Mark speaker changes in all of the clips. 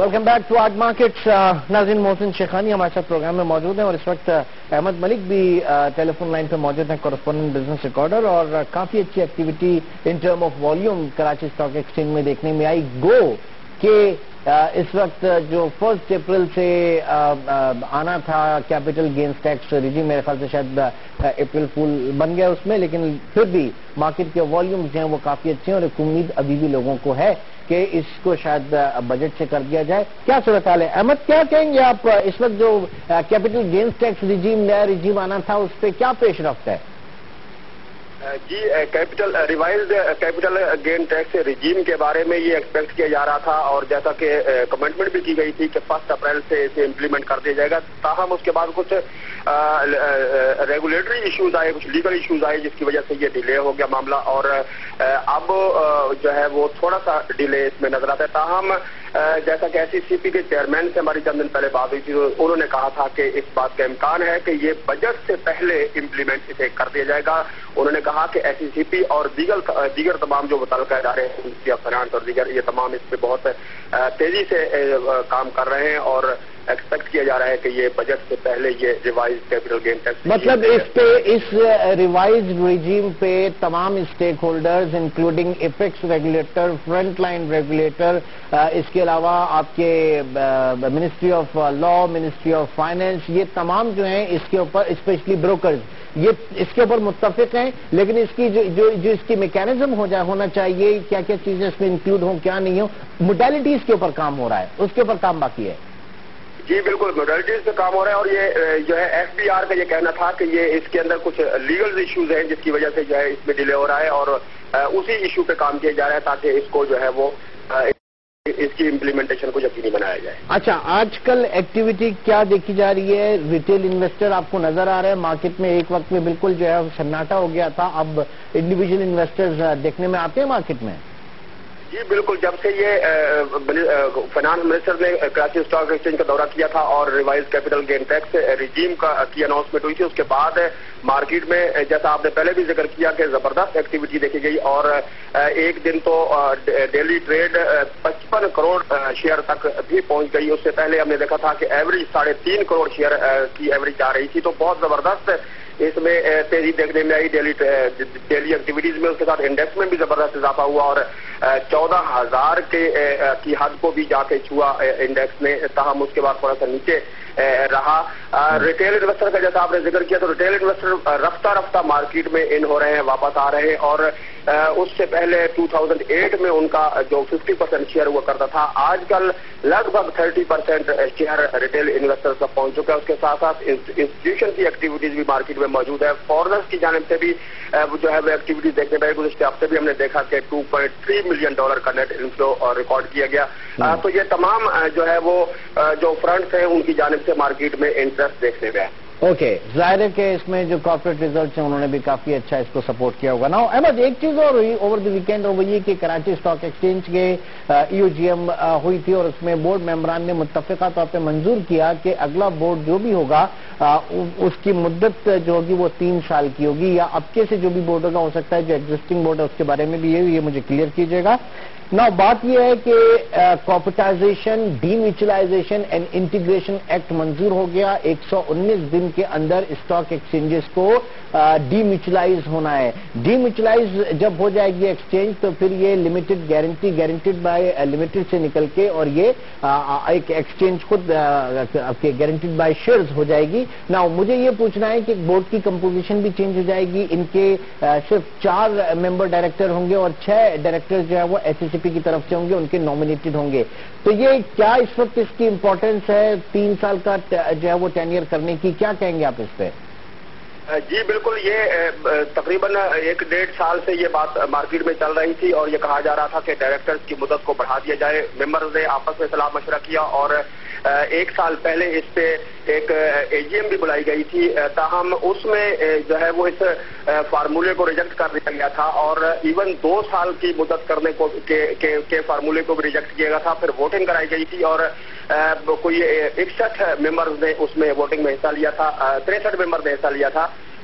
Speaker 1: Welcome back to آج markets. ناظرین, محسن شیخانی ہمارے ساتھ پروگرام میں موجود ہیں اور اس وقت احمد ملک بھی ٹیلی فون لائن پہ موجود ہیں, کورسپونڈنٹ بزنس ریکارڈر, اور کافی اچھی activity in term of volume Karachi stock exchange میں دیکھنے میں آئی. گو کہ اس وقت جو 1 اپریل سے آنا تھا کیپٹل گینز ٹیکس ریجیم, میرے خیال سے شاید اپریل فول بن گیا اس میں, لیکن پھر بھی مارکیٹ کے والیومز جو ہیں وہ کافی اچھے ہیں اور ایک امید ابھی بھی لوگوں کو ہے کہ اس کو شاید بجٹ سے کر دیا جائے. کیا صورتحال ہے احمد, کیا کہیں گے آپ اس وقت جو کیپٹل گینز ٹیکس ریجیم نیا ریجیم آنا تھا اس پہ کیا پیش رفت ہے؟
Speaker 2: جی, revised capital gain tax regime کے بارے میں یہ ایکسپیکٹ کیا جا رہا تھا اور جیسا کہ کمنٹمنٹ بھی کی گئی تھی کہ 1 اپریل سے اسے امپلیمنٹ کر دیا جائے گا. تاہم اس کے بعد کچھ ریگولیٹری ایشوز آئے, کچھ لیگل ایشوز آئے, جس کی وجہ سے یہ ڈیلے ہو گیا معاملہ, اور اب جو ہے وہ تھوڑا سا ڈیلے اس میں نظر آتا ہے. تاہم جیسا کہ ایس ای سی پی کے چیئرمین سے ہماری چند دن پہلے بات ہوئی تھی, انہوں نے کہا تھا کہ اس بات کا امکان ہے کہ یہ بجٹ سے پہلے امپلیمنٹ اسے کر دیا جائے گا. انہوں نے کہا کہ ایس ای سی پی اور دیگر تمام جو متعلقہ ادارے ہیں, منسٹری آف فائنانس اور دیگر, یہ تمام اس پہ بہت تیزی سے کام کر رہے ہیں اور ایکسپیکٹ کیا جا رہا ہے کہ یہ بجٹ سے پہلے یہ ریوائز کیپٹل گین ٹیکس,
Speaker 1: مطلب اس ریوائز ریجیم پہ تمام stakeholders including apex regulator, front line regulator, اس کے علاوہ آپ کے ministry of law, ministry of finance, یہ تمام جو ہیں اس کے اوپر, اسپیشلی بروکرز, یہ اس کے اوپر متفق ہیں. لیکن اس کی جو اس کی میکینزم ہونا چاہیے, کیا کیا چیزیں اس میں انکلوڈ ہوں کیا نہیں ہوں, موڈیلٹیز کے اوپر کام ہو رہا ہے, اس کے اوپر کام باقی ہے.
Speaker 2: جی بالکل, موڈیلٹیز پہ کام ہو رہا ہے, اور یہ جو ہے ایف بی آر کا یہ کہنا تھا کہ یہ اس کے اندر کچھ لیگل ایشوز ہیں جس کی وجہ سے جو ہے اس میں ڈیلے ہو رہا ہے, اور اسی ایشو پہ کام کیا جا رہا ہے تاکہ اس کو جو ہے وہ اس کی امپلیمنٹیشن کو یقینی بنایا جائے.
Speaker 1: اچھا, آج کل ایکٹیویٹی کیا دیکھی جا رہی ہے؟ ریٹیل انویسٹر آپ کو نظر آ رہے ہیں مارکیٹ میں؟ ایک وقت میں بالکل جو ہے سناٹا ہو گیا تھا, اب انڈیویجول انویسٹرز دیکھنے میں آتے ہیں مارکیٹ میں.
Speaker 2: جی بالکل, جب سے یہ فائنانس منسٹر نے کراچی اسٹاک ایکسچینج کا دورہ کیا تھا اور revise capital gain tax regime کی اناؤنسمنٹ ہوئی تھی, اس کے بعد مارکیٹ میں جیسا آپ نے پہلے بھی ذکر کیا کہ زبردست ایکٹیویٹی دیکھی گئی, اور ایک دن تو ڈیلی ٹریڈ 55 کروڑ شیئر تک بھی پہنچ گئی. اس سے پہلے ہم نے دیکھا تھا کہ ایوریج 3.5 کروڑ شیئر کی ایوریج آ رہی تھی, تو بہت زبردست اس میں تیزی دیکھنے میں آئی ڈیلی ایکٹیویٹیز میں. اس کے ساتھ انڈیکس میں بھی زبردست اضافہ ہوا اور 14,000 کی حد کو بھی جا کے چھوا انڈیکس نے, تاہم اس کے بعد تھوڑا سا نیچے رہا. ریٹیل انویسٹر کا جیسا آپ نے ذکر کیا, تو ریٹیل انویسٹر رفتہ رفتہ مارکیٹ میں ان ہو رہے ہیں, واپس آ رہے ہیں, اور اس سے پہلے 2008 میں ان کا جو 50% شیئر ہوا کرتا تھا, آج کل لگ بھگ 30% شیئر ریٹیل انویسٹر کا پہنچ چکا ہے. اس کے ساتھ ساتھ انسٹیٹیوشن کی ایکٹیویٹیز بھی مارکیٹ میں موجود ہے. فورنرز کی جانب سے بھی جو ہے وہ ایکٹیویٹیز دیکھنے میں, گزشتہ ہفتے بھی ہم نے دیکھا کہ $2.3 ملین کا نیٹ انفلو ریکارڈ کیا گیا. تو یہ تمام جو ہے وہ جو فرنٹس ہیں ان کی جانب سے مارکیٹ میں انٹرسٹ دیکھنے میں ہے.
Speaker 1: اوکے, ظاہر ہے کہ اس میں جو کارپوریٹ ریزلٹس ہیں انہوں نے بھی کافی اچھا اس کو سپورٹ کیا ہوگا. نا احمد, ایک چیز اور ہوئی اوور دی ویکینڈ, اور وہ یہ کہ کراچی اسٹاک ایکسچینج کے ای او جی ایم ہوئی تھی اور اس میں بورڈ ممبران نے متفقہ طور پہ منظور کیا کہ اگلا بورڈ جو بھی ہوگا اس کی مدت جو ہوگی وہ 3 سال کی ہوگی, یا اب کے سے جو بھی بورڈ ہوگا, ہو سکتا ہے جو ایگزسٹنگ بورڈ ہے اس کے بارے میں بھی یہ مجھے کلیئر کیجیے گا. نا بات یہ ہے کہ کارپوریٹائزیشن, ڈی میوچلائزیشن اینڈ انٹیگریشن ایکٹ منظور ہو گیا. 119 دن کے اندر اسٹاک ایکسچینجز کو ڈی میوچلائز ہونا ہے. ڈی میوچلائز جب ہو جائے گی ایکسچینج تو پھر یہ لمیٹڈ گارنٹیڈ بائی لمیٹڈ سے نکل کے اور یہ ایک ایکسچینج خود گارنٹیڈ بائی شیئرز ہو جائے گی. نا مجھے یہ پوچھنا ہے کہ بورڈ کی کمپوزیشن بھی چینج ہو جائے گی, ان کے صرف 4 ممبر ڈائریکٹر ہوں گے اور 6 ڈائریکٹر جو ہے وہ ایس ای سی پی کی طرف سے ہوں گے, ان کے نامینیٹڈ ہوں گے. تو یہ کیا اس وقت اس کی امپورٹنس ہے 3 سال کا جو ہے وہ ٹینیئر کرنے کی, کیا کہیں گے آپ اس پہ؟
Speaker 2: جی بالکل, یہ تقریباً 1.5 سال سے یہ بات مارکیٹ میں چل رہی تھی اور یہ کہا جا رہا تھا کہ ڈائریکٹرز کی مدت کو بڑھا دیا جائے. ممبرز نے آپس میں صلاح مشورہ کیا اور 1 سال پہلے اس پہ ایک اے جی ایم بھی بلائی گئی تھی, تاہم اس میں جو ہے وہ اس فارمولے کو ریجیکٹ کر دیا گیا تھا, اور ایون 2 سال کی مدت کرنے کو کے فارمولے کو بھی ریجیکٹ کیا گیا تھا. پھر ووٹنگ کرائی گئی تھی اور کوئی 61 ممبرز نے اس میں ووٹنگ میں حصہ لیا تھا, 63 ممبر نے حصہ لیا تھا.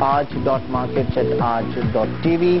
Speaker 1: aaj.markets@aaj.tv।